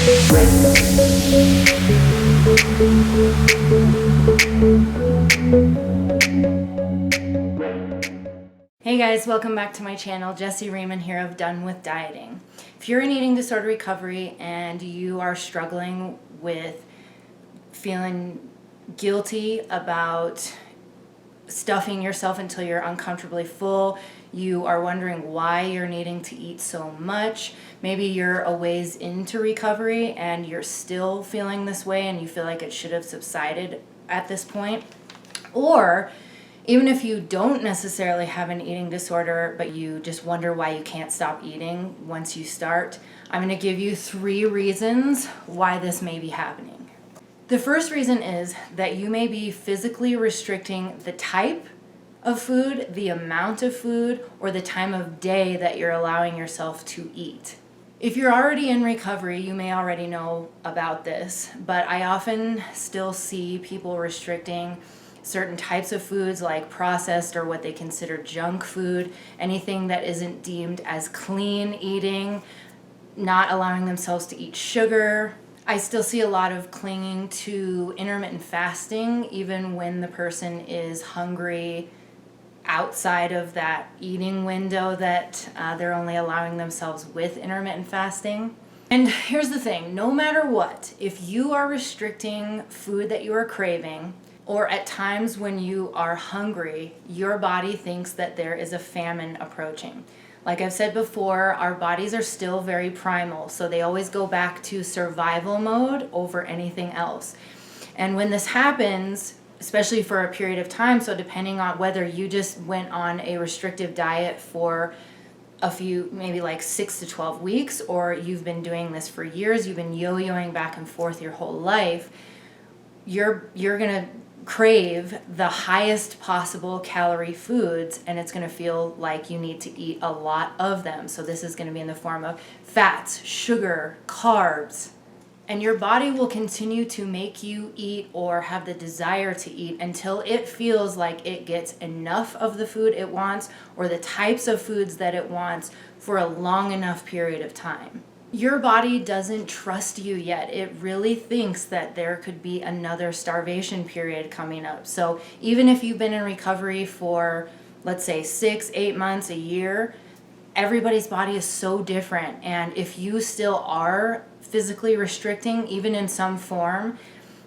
Hey guys, welcome back to my channel. Jessie Raymond here of Done With Dieting. If you're in eating disorder recovery and you are struggling with feeling guilty about stuffing yourself until you're uncomfortably full, you are wondering why you're needing to eat so much, maybe you're a ways into recovery and you're still feeling this way and you feel like it should have subsided at this point, or even if you don't necessarily have an eating disorder, but you just wonder why you can't stop eating once you start, I'm going to give you 3 reasons why this may be happening. The first reason is that you may be physically restricting the type of food, the amount of food, or the time of day that you're allowing yourself to eat. If you're already in recovery, you may already know about this, but I often still see people restricting certain types of foods like processed or what they consider junk food, anything that isn't deemed as clean eating, not allowing themselves to eat sugar. I still see a lot of clinging to intermittent fasting even when the person is hungry outside of that eating window that they're only allowing themselves with intermittent fasting. And here's the thing, no matter what, if you are restricting food that you are craving, or at times when you are hungry, your body thinks that there is a famine approaching. Like I've said before, our bodies are still very primal, so they always go back to survival mode over anything else. And when this happens, especially for a period of time, so depending on whether you just went on a restrictive diet for a few, maybe like 6 to 12 weeks, or you've been doing this for years, you've been yo-yoing back and forth your whole life, you're gonna crave the highest possible calorie foods, and it's going to feel like you need to eat a lot of them. So this is going to be in the form of fats, sugar, carbs, and your body will continue to make you eat or have the desire to eat until it feels like it gets enough of the food it wants or the types of foods that it wants for a long enough period of time. Your body doesn't trust you yet. It really thinks that there could be another starvation period coming up. So even if you've been in recovery for, let's say, 6, 8 months, a year, everybody's body is so different. And if you still are physically restricting, even in some form,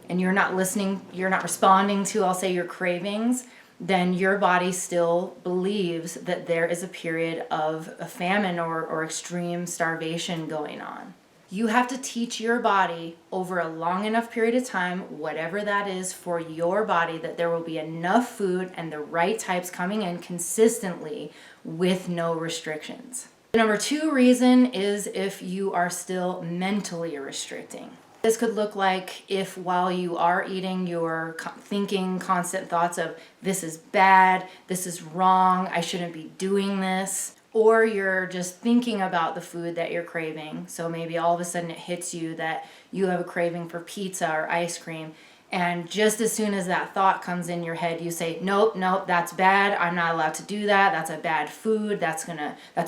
and you're not listening, you're not responding to, I'll say, your cravings, then your body still believes that there is a period of a famine or extreme starvation going on. You have to teach your body over a long enough period of time, whatever that is for your body, that there will be enough food and the right types coming in consistently with no restrictions. The number 2 reason is if you are still mentally restricting. This could look like if while you are eating, you're thinking constant thoughts of, this is bad, this is wrong, I shouldn't be doing this. Or you're just thinking about the food that you're craving. So maybe all of a sudden it hits you that you have a craving for pizza or ice cream. And just as soon as that thought comes in your head, you say, nope, that's bad. I'm not allowed to do that. That's a bad food. That's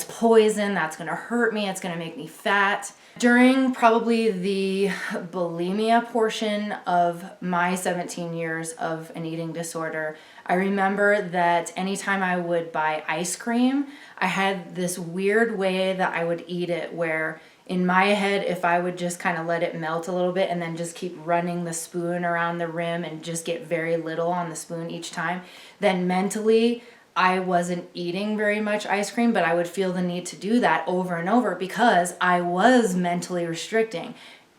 poison. That's gonna hurt me. It's gonna make me fat. During probably the bulimia portion of my 17 years of an eating disorder, I remember that anytime I would buy ice cream, I had this weird way that I would eat it where in my head, if I would just kind of let it melt a little bit and then just keep running the spoon around the rim and just get very little on the spoon each time, then mentally I wasn't eating very much ice cream, but I would feel the need to do that over and over because I was mentally restricting.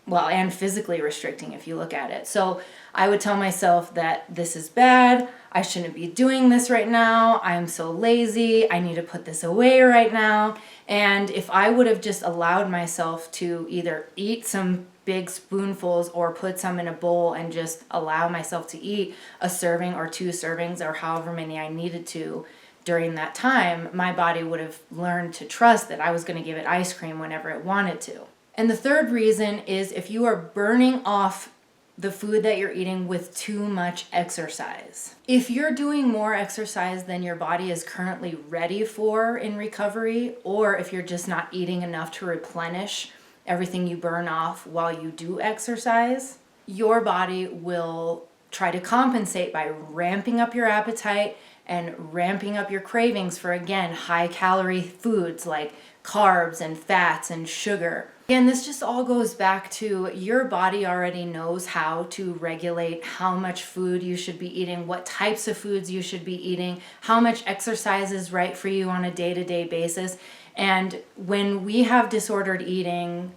Well, and physically restricting if you look at it. So I would tell myself that this is bad, I shouldn't be doing this right now, I'm so lazy, I need to put this away right now. And if I would have just allowed myself to either eat some big spoonfuls or put some in a bowl and just allow myself to eat a serving or 2 servings or however many I needed to during that time, my body would have learned to trust that I was going to give it ice cream whenever it wanted to. And the third reason is if you are burning off the food that you're eating with too much exercise. If you're doing more exercise than your body is currently ready for in recovery, or if you're just not eating enough to replenish everything you burn off while you do exercise, your body will try to compensate by ramping up your appetite and ramping up your cravings for, again, high calorie foods like carbs and fats and sugar. Again, this just all goes back to your body already knows how to regulate how much food you should be eating, what types of foods you should be eating, how much exercise is right for you on a day-to-day basis. And when we have disordered eating,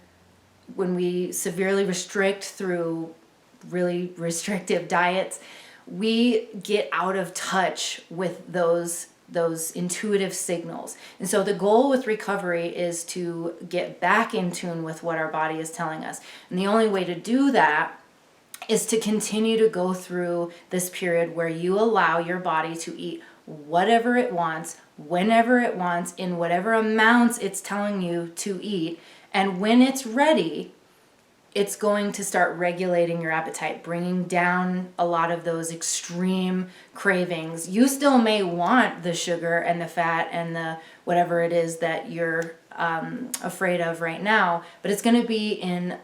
when we severely restrict through really restrictive diets, we get out of touch with those intuitive signals. And so the goal with recovery is to get back in tune with what our body is telling us. And the only way to do that is to continue to go through this period where you allow your body to eat whatever it wants, whenever it wants, in whatever amounts it's telling you to eat. And when it's ready, it's going to start regulating your appetite, bringing down a lot of those extreme cravings. You still may want the sugar and the fat and the whatever it is that you're afraid of right now, but it's going to be in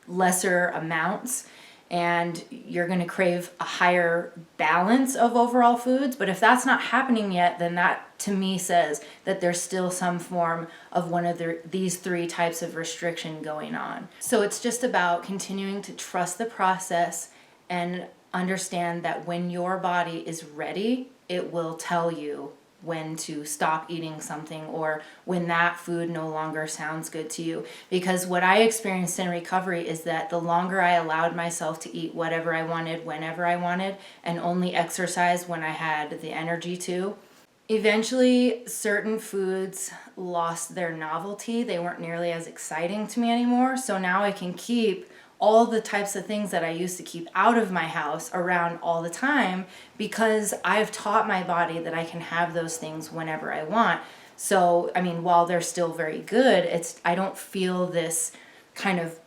lesser amounts, and you're going to crave a higher balance of overall foods. But if that's not happening yet, then that to me says that there's still some form of one of these three types of restriction going on. So it's just about continuing to trust the process and understand that when your body is ready, it will tell you when to stop eating something or when that food no longer sounds good to you. Because what I experienced in recovery is that the longer I allowed myself to eat whatever I wanted, whenever I wanted, and only exercise when I had the energy to, eventually certain foods lost their novelty. They weren't nearly as exciting to me anymore. So now I can keep all the types of things that I used to keep out of my house around all the time, because I've taught my body that I can have those things whenever I want. So, I mean, while they're still very good, I don't feel this kind of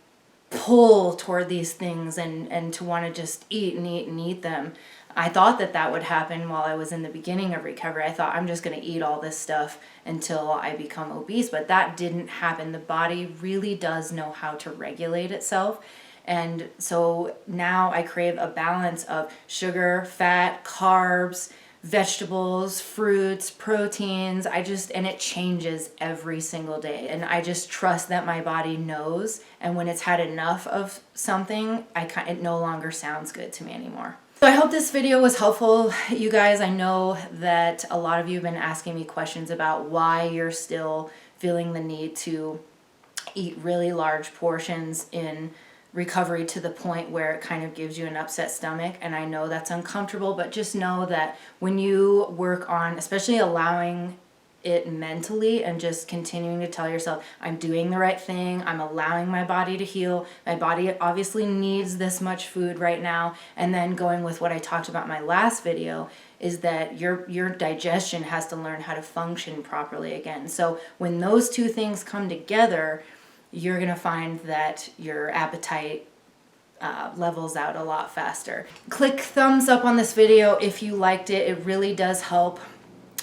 pull toward these things and to want to just eat and eat and eat them. I thought that would happen while I was in the beginning of recovery. I thought I'm just going to eat all this stuff until I become obese, but that didn't happen. The body really does know how to regulate itself. And so now I crave a balance of sugar, fat, carbs, vegetables, fruits, proteins. And it changes every single day. And I just trust that my body knows. And when it's had enough of something, it no longer sounds good to me anymore. So I hope this video was helpful, you guys. I know that a lot of you have been asking me questions about why you're still feeling the need to eat really large portions in recovery to the point where it kind of gives you an upset stomach. And I know that's uncomfortable, but just know that when you work on, especially allowing it mentally and just continuing to tell yourself, I'm doing the right thing, I'm allowing my body to heal, my body obviously needs this much food right now, and then going with what I talked about in my last video is that your digestion has to learn how to function properly again. So when those two things come together, you're going to find that your appetite levels out a lot faster. Click thumbs up on this video if you liked it. It really does help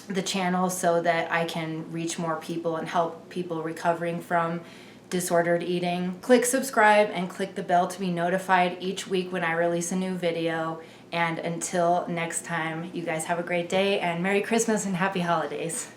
the channel so that I can reach more people and help people recovering from disordered eating. Click subscribe and click the bell to be notified each week when I release a new video. And until next time, you guys have a great day and Merry Christmas and Happy Holidays.